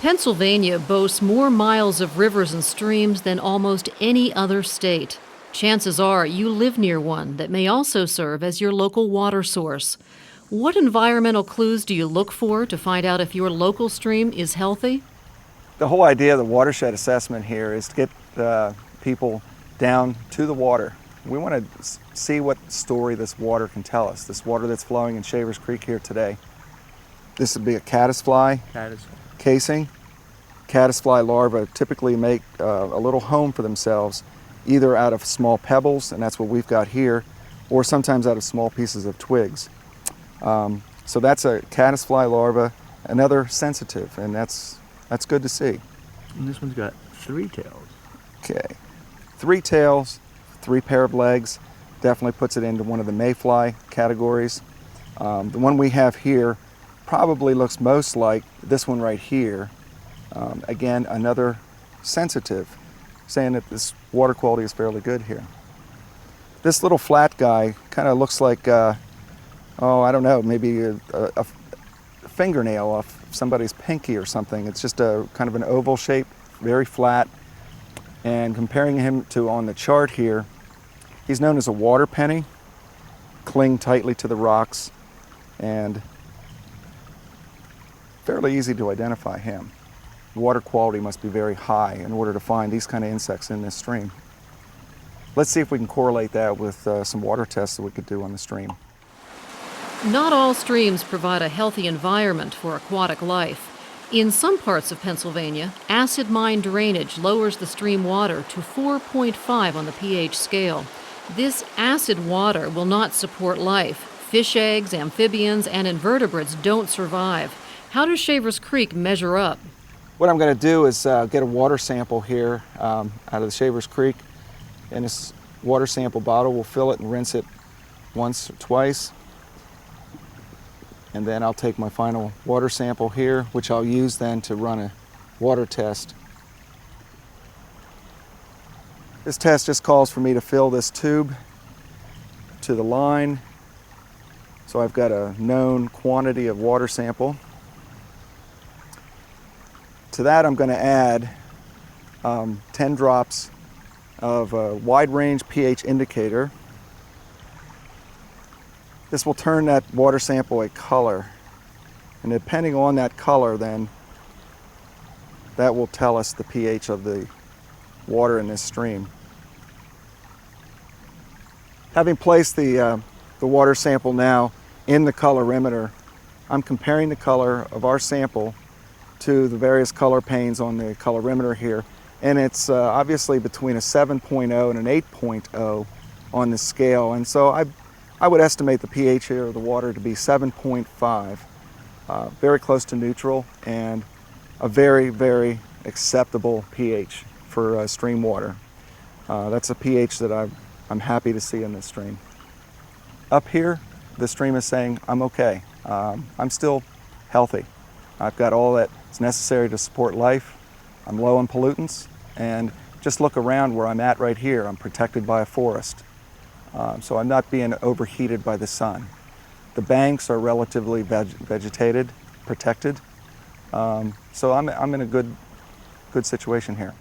Pennsylvania boasts more miles of rivers and streams than almost any other state. Chances are you live near one that may also serve as your local water source. What environmental clues do you look for to find out if your local stream is healthy? The whole idea of the watershed assessment here is to get people down to the water. We want to see what story this water can tell us, this water that's flowing in Shavers Creek here today. This would be a caddisfly casing. Caddisfly larvae typically make a little home for themselves, either out of small pebbles, and that's what we've got here, or sometimes out of small pieces of twigs. So that's a caddisfly larva, another sensitive, and that's good to see. And this one's got 3 tails. Okay, 3 tails, 3 pair of legs, definitely puts it into one of the mayfly categories. The one we have here probably looks most like this one right here. Again, another sensitive, saying that this water quality is fairly good here. This little flat guy kind of looks like, I don't know, maybe a fingernail off somebody's pinky or something. It's just a kind of an oval shape, very flat. And comparing him to on the chart here, he's known as a water penny, cling tightly to the rocks, and fairly easy to identify him. Water quality must be very high in order to find these kind of insects in this stream. Let's see if we can correlate that with some water tests that we could do on the stream. Not all streams provide a healthy environment for aquatic life. In some parts of Pennsylvania, acid mine drainage lowers the stream water to 4.5 on the pH scale. This acid water will not support life. Fish eggs, amphibians, and invertebrates don't survive. How does Shavers Creek measure up? What I'm going to do is get a water sample here out of the Shavers Creek. In this water sample bottle, we'll fill it and rinse it once or twice. And then I'll take my final water sample here, which I'll use then to run a water test. This test just calls for me to fill this tube to the line. So I've got a known quantity of water sample. To that, I'm going to add 10 drops of a wide range pH indicator. This will turn that water sample a color, and depending on that color, then that will tell us the pH of the water in this stream. Having placed the water sample now in the colorimeter, I'm comparing the color of our sample to the various color panes on the colorimeter here, and it's obviously between a 7.0 and an 8.0 on the scale, and so I would estimate the pH here of the water to be 7.5, very close to neutral, and a very, very acceptable pH for stream water. That's a pH that I'm happy to see in this stream. Up here, the stream is saying I'm okay. I'm still healthy. I've got all that's necessary to support life. I'm low on pollutants, and just look around where I'm at right here. I'm protected by a forest. So I'm not being overheated by the sun. The banks are relatively vegetated, protected. So I'm in a good situation here.